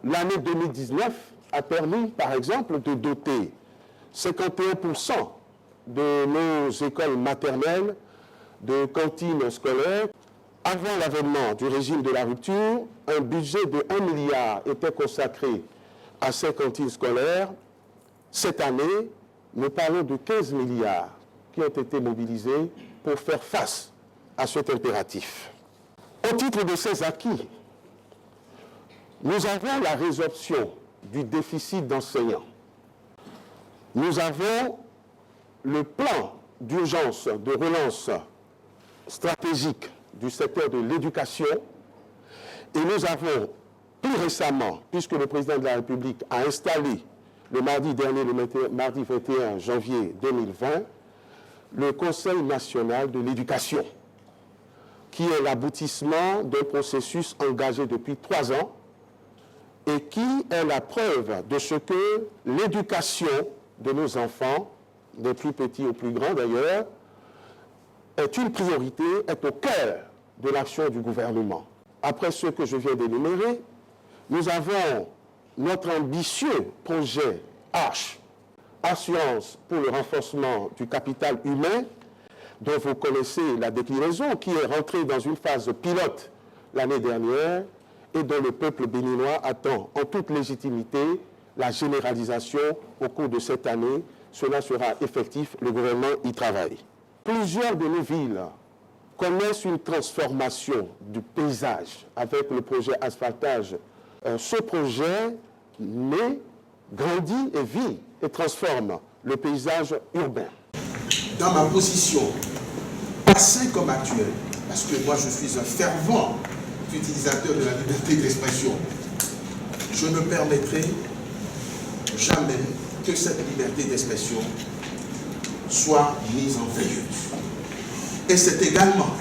l'année 2019 a permis, par exemple, de doter 51% de nos écoles maternelles de cantines scolaires. Avant l'avènement du régime de la rupture, un budget de 1 milliard était consacré à ces cantines scolaires. Cette année, nous parlons de 15 milliards qui ont été mobilisés pour faire face à cet impératif. Au titre de ces acquis, nous avons la résorption du déficit d'enseignants. Nous avons le plan d'urgence de relance stratégique du secteur de l'éducation et nous avons plus récemment, puisque le président de la République a installé le mardi dernier, le mardi 21 janvier 2020, le Conseil national de l'éducation, qui est l'aboutissement d'un processus engagé depuis 3 ans et qui est la preuve de ce que l'éducation de nos enfants, des plus petits aux plus grands d'ailleurs, est une priorité, est au cœur de l'action du gouvernement. Après ce que je viens d'énumérer, nous avons notre ambitieux projet ARCHE, Assurance pour le renforcement du capital humain, dont vous connaissez la déclinaison, qui est rentrée dans une phase pilote l'année dernière et dont le peuple béninois attend en toute légitimité la généralisation au cours de cette année. Cela sera effectif, le gouvernement y travaille. Plusieurs de nos villes connaissent une transformation du paysage avec le projet asphaltage. Ce projet naît, grandit et vit et transforme le paysage urbain. Dans ma position, passée comme actuelle, parce que moi je suis un fervent utilisateur de la liberté d'expression, je ne permettrai jamais que cette liberté d'expression soit mise en veilleuse. Et c'est également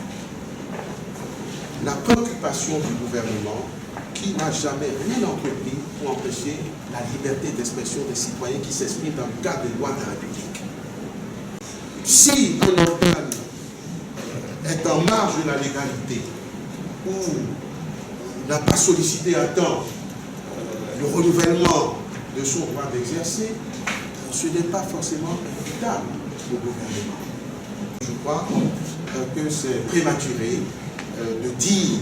la préoccupation du gouvernement qui n'a jamais rien entrepris pour empêcher la liberté d'expression des citoyens qui s'expriment dans le cadre des lois de la République. Si un organe est en marge de la légalité ou n'a pas sollicité à temps le renouvellement de son droit d'exercer, ce n'est pas forcément imputable au gouvernement. Je crois que c'est prématuré de dire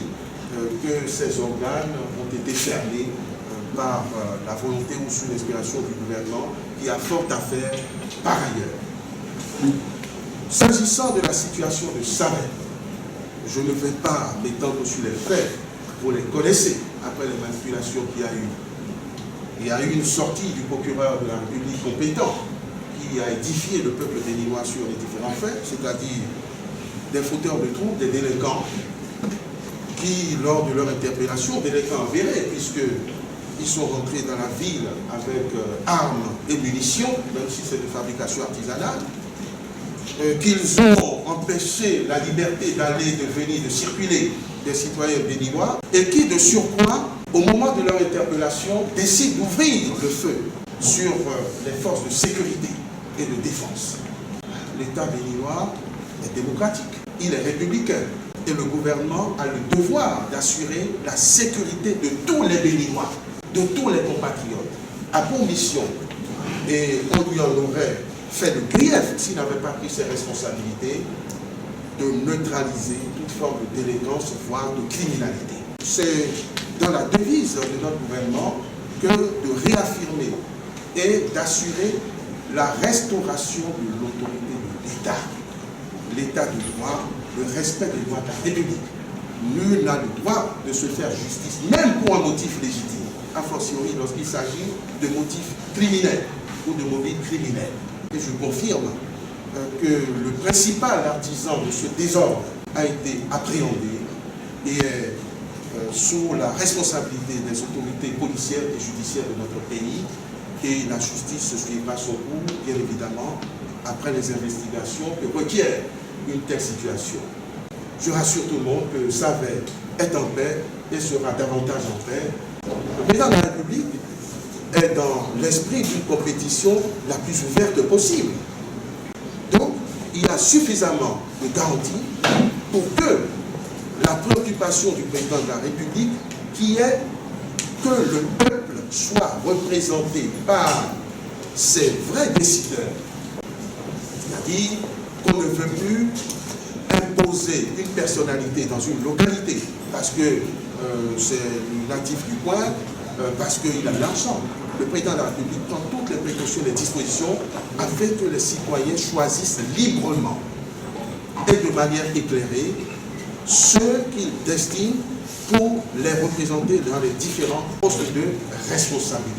que ces organes ont été fermés par la volonté ou sous l'inspiration du gouvernement qui a fort à faire par ailleurs. S'agissant de la situation de Savet, je ne vais pas m'étendre sur les faits, vous les connaissez après les manipulations qu'il y a eu. Il y a eu une sortie du procureur de la République compétent qui a édifié le peuple béninois sur les différents faits, c'est-à-dire des fauteurs de troubles, des délinquants qui, lors de leur interpellation, délinquants avérés, puisqu'ils sont rentrés dans la ville avec armes et munitions, même si c'est de fabrication artisanale, qu'ils ont empêché la liberté d'aller, de venir, de circuler des citoyens béninois, et qui, de surcroît, au moment de leur interpellation, décident d'ouvrir le feu sur les forces de sécurité et de défense. L'État béninois est démocratique, il est républicain, et le gouvernement a le devoir d'assurer la sécurité de tous les Béninois, de tous les compatriotes, à pour mission. Et on lui en aurait fait le grief s'il n'avait pas pris ses responsabilités de neutraliser toute forme de délinquance, voire de criminalité. C'est dans la devise de notre gouvernement que de réaffirmer et d'assurer la restauration de l'autorité de l'État, l'état de droit, le respect des lois de la République. Nul n'a le droit de se faire justice, même pour un motif légitime, a fortiori lorsqu'il s'agit de motifs criminels ou de motifs criminels. Et je confirme que le principal artisan de ce désordre a été appréhendé et est sous la responsabilité des autorités policières et judiciaires de notre pays, et la justice suivra son cours, bien évidemment, après les investigations que requiert une telle situation. Je rassure tout le monde que Savet est en paix et sera davantage en paix. Le président de la République est dans l'esprit d'une compétition la plus ouverte possible. Donc, il y a suffisamment de garanties pour que la préoccupation du président de la République, qui est que le peuple soit représenté par ces vrais décideurs. C'est-à-dire qu'on ne veut plus imposer une personnalité dans une localité parce que c'est natif du coin, parce qu'il a de l'argent. Le président de la République prend toutes les précautions et les dispositions afin que les citoyens choisissent librement et de manière éclairée ceux qu'ils destinent pour les représenter dans les différents postes de responsabilité.